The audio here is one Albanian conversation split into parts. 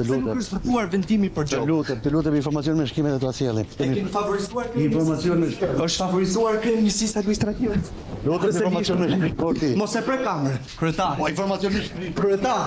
Se nuk është stuar vendimi për gjop. Të lutem informacion me shkimet e trasjellim. E keni favorizuar informacion me është favorizuar kërë njësisë administrative. Lutem informacion me shkrim. Mos e pre kamerë. Kryetar. Informacion me shkrim. Kryetar.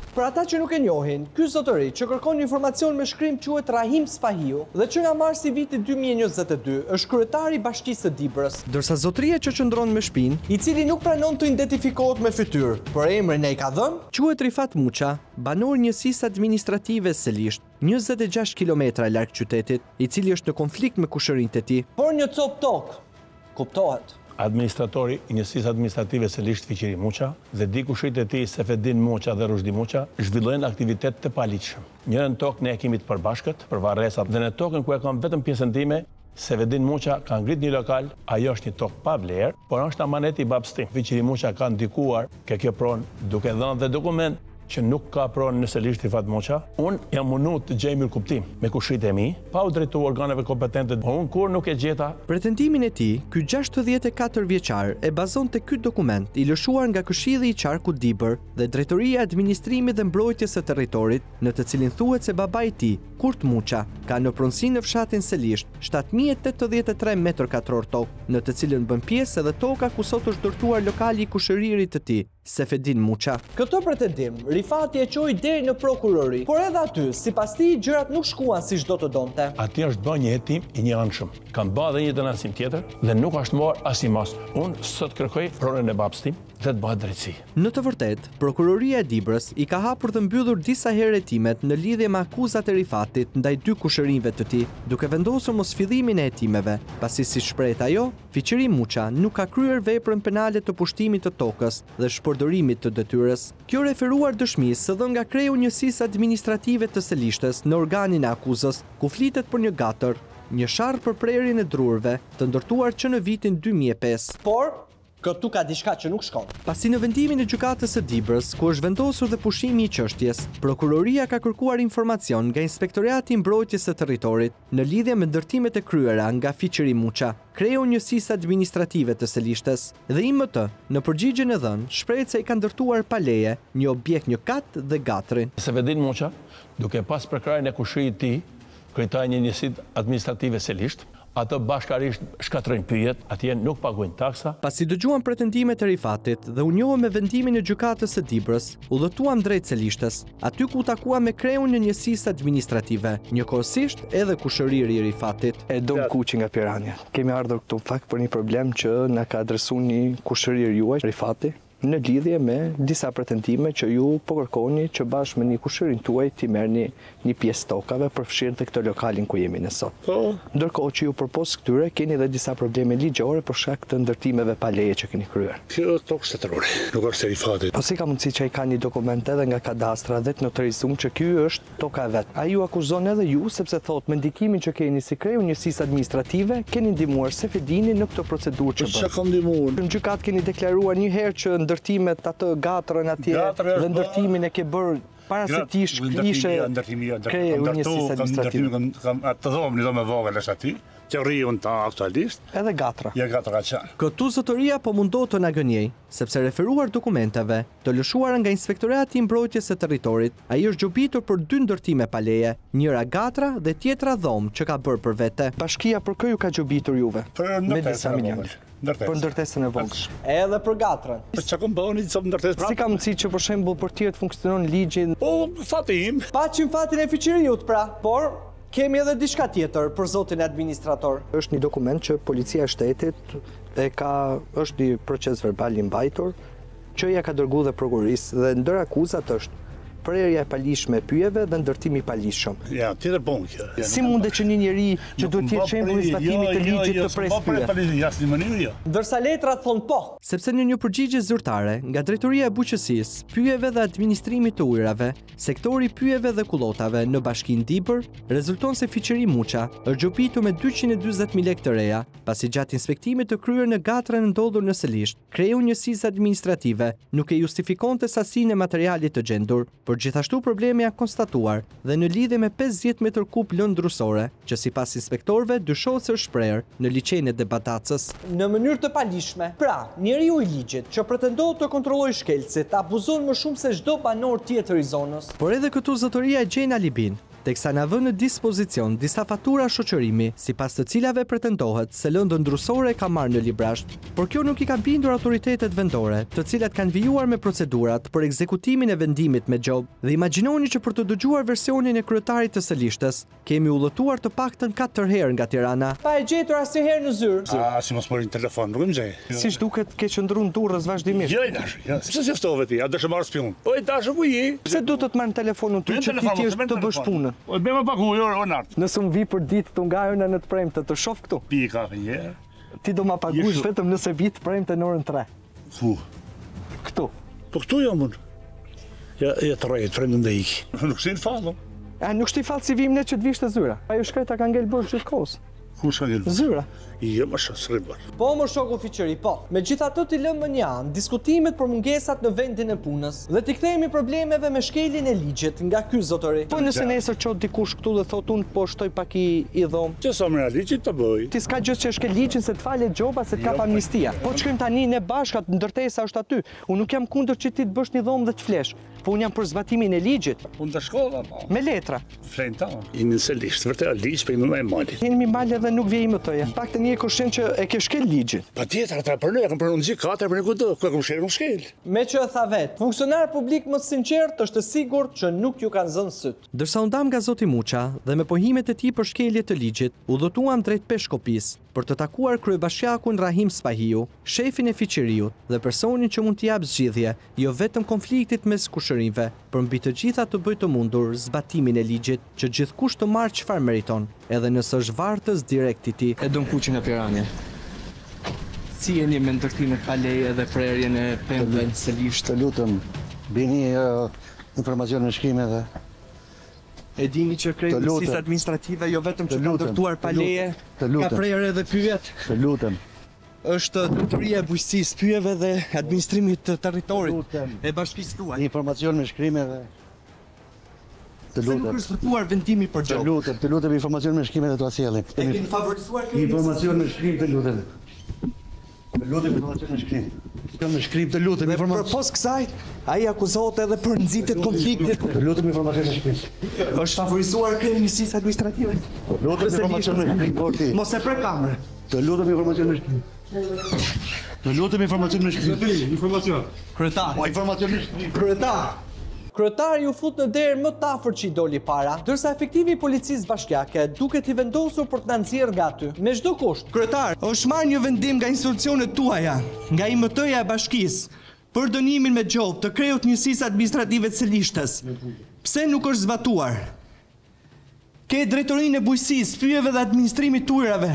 Për ata që nuk e njohin, ky zotëri që kërkon informacion me shkrim quhet Rahim Spahiu dhe që nga marsi vitit 2022 është kryetari i Bashkisë së Dibrës. Ndërsa zotëria që qëndron me shpinë, i cili nuk pranon të identifikohet me fytyrë, por emrin e ka dhënë, quhet Rifat Muça, banor njësisë administrative Selisht, 26 km larg qytetit, i cili është në konflikt me kushërinjtë e tij. Por një cop tokë, kuptohet. Administratori i njësisë administrative Selisht Fiqiri Muça dhe dikushit e tij Sefedin Muça dhe Rushdi Muça zhvillojnë aktivitet të paligjshëm. Njërën tokë ne e kemi të përbashkët, për varresat, dhe në tokën ku e kam vetëm pjesën time, Sefedin Muça ka ngrit një lokal, ajo është një tokë pa vlerë, por është amaneti i babës tim. Fiqiri Muça ka ndikuar ke kjo pronë duke dhënë dhe dokument që nuk ka pronë në Selisht Rifat Muça. Unë jam mundu të gjej mirë kuptim me kushrit e mi, pa u drejtu organeve kompetente, por unë kur nuk e gjeta. Pretendimin e tij, ky 64 vjeçar e bazon te ky dokument i lëshuar nga Këshilli i Qarkut Dibër dhe Drejtoria e Administrimit dhe Mbrojtjes së Territorit, në të cilin thuhet se babai i tij, Kurt Muça, ka në pronësi në fshatin Selisht 7083 m2 tokë, në të cilën bën pjesë edhe toka ku sot është ndërtuar lokali i kushëririt të tij, Sefedin Muça. Këtë pretendim Rifati e qoi deri në prokurori, por edhe aty, sipas tij, gjërat nuk shkuan siç do të donte. Aty është bërë një hetim i një anshëm. Kam bërë edhe një denancim tjetër dhe nuk është marrë asnjë mas. Unë sot kërkoj pronën e babës tim dhe të bëhet drejtësi. Në të vërtetë, prokuroria e Dibrës i ka hapur dhe mbyllur disa herë hetimet në lidhje me akuzat e Rifatit ndaj 2 kushërinjve të tij, duke vendosur mosfillimin e hetimeve, pasi siç shprehet ajo, Fiqiri Muça nuk ka kryer veprën penale të pushtimit të tokës dhe shpërdorimit të detyrës. Kjo referuar dëshmisë së dhënë nga kreu njësisë administrative të Selishtes në organin e akuzës, ku flitet për një gatër, një sharr për prerjen e drurve, të ndërtuar që në vitin 2005. Por këtu ka diçka që nuk shkon. Pasi në vendimin e gjykatës së Dibrës, ku është vendosur dhe pushimi i çështjes, prokuroria ka kërkuar informacion nga Inspektorati i Mbrojtjes së Territorit në lidhje me ndërtimet e kryera nga Fiqiri Muça, kreu njësisë administrative të Selishtes, dhe IMT, në përgjigjen e dhënë, shprehet se i ka ndërtuar pa leje një objekt një kat dhe gatrin. Sefedin Muça, duke pas përkrajën e kushërit të tij, kryetari i njësisë administrative Selisht, ato bashkarisht shkatrojnë pyjet, atje nuk paguajnë taksa. Pasi dëgjuan pretendimet e Rifatit dhe u njohëm me vendimin e gjykatës së Dibrës, udhëtuam drejt Selishtes, aty ku takuam me kreun e njësisë administrative, njëkohësisht edhe kushëriri i Rifatit. E Dom Kuqi nga Pirania. Kemi ardhur këtu fakt për një problem që na ka adresuar një kushërir juaj, Rifati, në lidhje me disa pretendime që ju po kërkoni që bashkë me një kushërin tuaj t'i merrni një pjesë tokave përfshirë të këtë lokalin ku jemi ne sot. Ndërkohë që ju përpos këtyre keni edhe disa probleme ligjore për shkak të ndërtimeve pa leje që keni kryer. Kjo tokë shtetërore, nuk është e Rifatit. Po si ka mundësi që ai ka një dokument edhe nga kadastra dhe të notarizuar që ky është toka e vet. Ai ju akuzon edhe ju sepse thotë me ndikimin që keni si kreu njësisë administrative keni ndihmuar Sefedinin në këtë procedurë që bën. Çka kam ndihmuar? Në gjykat keni deklaruar një herë që ndërtimet atë gatrën atje dhe ndërtimin e ke bërë para se ti shkrishe kreu njësisë administrative. Të dhomë një dhomë e vogël është aty, që rriun ta aktualisht. Edhe gatra. Ja gatra ka qenë. Këtu zotëria po mundohet të na gënjej, sepse referuar dokumenteve të lëshuara nga Inspektorati i Mbrojtjes së Territorit, ai është gjobitur për 2 ndërtime pa leje, njëra gatra dhe tjetra dhomë që ka bërë për vete. Bashkia për kë ju ka gjobitur juve? Me disa milionë. Për ndërtesën e vogël. Edhe për gatrën. Për çka bëni sa ndërtesë? Si ka mundësi që për shembull për tjerë të funksionon ligji? Po, fati im. Paçim fatin e Fiqiriut pra, por kemi edhe diçka tjetër për zotin administrator. Është një dokument që policia e shtetit është një proces verbal i mbajtur që ja ka dërguar dhe prokurorisë dhe ndër akuzat është prerja e palishme e pyjeve dhe ndërtimi i palishëm. Ja, tjetër bon kjo. Si mundet që një njeri që duhet të jetë shembull i zbatimit të ligjit të presë pyje? Ndërsa letrat thonë po. Sepse në një përgjigje zyrtare nga Drejtoria e Bujqësisë, Pyjeve dhe Administrimit të Ujrave, sektori pyjeve dhe kullotave në Bashkinë Dibër, rezulton se Fiqiri Muça është gjobitur me 240.000 lekë të reja, pasi gjatë inspektimit të kryer në gatrën ndodhur në Selisht, kreu njësisë administrative nuk e justifikonte sasinë e materialit të gjendur por gjithashtu probleme janë konstatuar dhe në lidhje me 50 metër kub lëndë drusore, që sipas inspektorëve dyshohet se është shprehur në liçenin e Debatacës. Në mënyrë të palishme, pra, njeriu i ligjit që pretendohet të kontrollojë shkelcet abuzon më shumë se çdo banor tjetër i zonës. Por edhe këtu zotëria e gjen alibin, teksa na vën në dispozicion disa fatura shoqërimi, sipas të cilave pretendohet se lëndën drusore ka marrë në Librasht, por kjo nuk i ka bindur autoritetet vendore, të cilat kanë vijuar me procedurat për ekzekutimin e vendimit me gjob. Dhe imagjinoni që për të dëgjuar versionin e kryetarit të Selishtes, kemi udhëtuar të paktën 4 herë nga Tirana. Pa e gjetur asnjëherë në zyrë. Si mos morin telefon, nuk më gjej. Siç duket ke qëndruar në Durrës vazhdimisht. Jo, dash, jo. Pse si ftove ti? A do të marr spion? Po dash ku je? Pse du të të marrë telefonun ty që ti thjesht të bësh punën? O bëmë pak ujë o nart. Nëse unë vi për ditë të ngajuna në të premte të shoh këtu. Pika je. Ti do ma paguash vetëm nëse vi të premte në orën 3. Ku? Këtu. Po këtu jam unë. Ja të rrejt, premte ndaj ik. Nuk sin fallo. A nuk shti fallë si vim ne që të vish të zyra. Ajo shkreta ka ngel bosh gjithkohës. Ku s'ka ngel? Zyra. Jo, më shribër. Po më shok ofiqeri, po. Megjithatë ti lëm më një anë diskutimet për mungesat në vendin e punës dhe t'i kthehemi problemeve me shkeljen e ligjit nga ky zotëri. Po nëse nesër çon dikush këtu dhe thot unë po shtoj pak i dhom. Që sa më ligjit të bëj. Ti s'ka gjë që shkel ligjin se të falet gjoba se të kap amnistia. Po të shkojmë tani ne bashkat, ndërtesa është aty. Unë nuk jam kundër që ti të bësh një dhomë dhe të flesh. Po unë jam për zbatimin e ligjit. Unë të shkova, po. Me letra. Flen ta. Inë në Selisht, vërtet ligj për më e mali. Jemi mal edhe nuk vjej më toja. Paktën je koshent që e ke shkel ligjin. Patjetër, ata për ne kanë pranuar gjykatë për ne kudo, ku kam shkel, nuk shkel. Me që e tha vet, funksionar publik më sinqert është sigurt që nuk ju kanë zënë syt. Ndërsa u ndam nga zoti Muça dhe me pohimet e tij për shkelje të ligjit, udhëtuam drejt Peshkopis për të takuar kryebashkiakun Rahim Spahiu, shefin e fiqëriut dhe personin që mund t'i jap zgjidhje, jo vetëm konfliktit mes kushërinjve, por mbi të gjitha të bëjë të mundur zbatimin e ligjit, që gjithkush të marrë çfarë meriton, edhe nëse është vartës direkt i tij. E don kuqin e Pirania. Si jeni me ndërtimin pa leje dhe prerjen e pemëve në Selisht? Të lutem, bini informacion në shkrime dhe E dini që krejtësisë administrative jo vetëm që ka ndërtuar pa leje, ka prerë edhe pyet. të lutem. Është drejtoria e bujqësisë, pyjeve dhe administrimit të territorit e bashkisë tuaj. Informacion me shkrime dhe të Se nuk lutem. është ndërtuar vendimi për Të gjob. lutem informacion me shkrime dhe të asjellim. E keni favorizuar Informacion me shkrim të lutem. Të lutem informacion me shkrim. Me shkrim të lutem Për informacion. pos kësaj, ai akuzohet edhe për nxitje të konfliktit. Të lutem informacion me shkrim. Është favorizuar kryeministisë administrative. Lutem informacion me shkrim porti. Mos e prek kamerën. Të lutem informacion me shkrim. Të lutem informacion me shkrim. Informacion. Kryetar. Po informacion me shkrim. Kryetar. Kryetari u fut në derë më të afër që i doli para, ndërsa efektivi i policisë bashkiake duket i vendosur për të na nxjerrë nga aty, me çdo kusht. Kryetar, është marrë një vendim nga institucionet tuaja, nga IMT-ja e bashkisë, për dënimin me gjob të krejut njësisë administrative të Selishtes. Pse nuk është zbatuar? Ke drejtorinë e bujqësisë, pyjeve dhe administrimit të ujrave,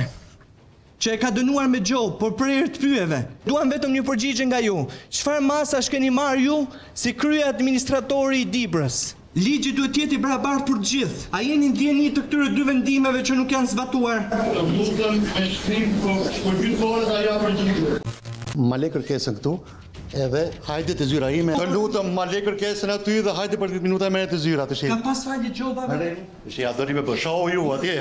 që e ka dënuar me gjob për prerje të pyjeve. Duam vetëm një përgjigje nga ju. Çfarë masash keni marrë ju si krye administratori i Dibrës? Ligji duhet të jetë i barabartë për të gjithë. A jeni ndjeni të këtyre dy vendimeve që nuk janë zbatuar? Ma le kërkesën këtu, edhe hajde të zyra ime. Të lutem, ma le kërkesën aty dhe hajde për 10 minuta me të zyra të shi. Ka pas falje gjobave? Shi, a do një me bë, shohu ju atje.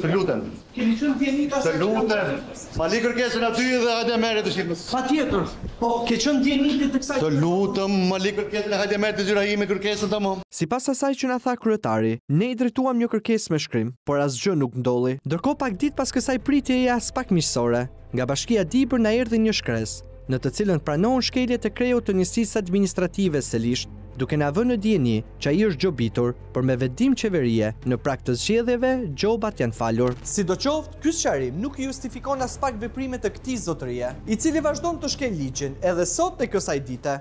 Të lutem. Keni qenë ndjeni ka Të lutem. Ma le kërkesën aty dhe hajde merre të shi. Patjetër. Po, ke qenë ndjeni të kësaj. Të lutem, ma le kërkesën hajde merre të zyra ime kërkesën tamam. Sipas asaj që na tha kryetari, ne i drejtuam një kërkesë me shkrim, por asgjë nuk ndolli. Ndërkohë pak ditë pas kësaj pritjeje as pak miqësore, nga Bashkia Dibër na erdhi një shkresë, në të cilën pranohen shkeljet e krejut të njësisë administrative Selisht, duke na vënë në dieni që ai është gjobitur, por me vendim qeverie, në prag të zgjedhjeve, gjobat janë falur. Sidoqoftë, ky sqarim nuk i justifikon as pak veprimet të këtij zotërie, i cili vazhdon të shkel ligjin edhe sot tek kësaj dite.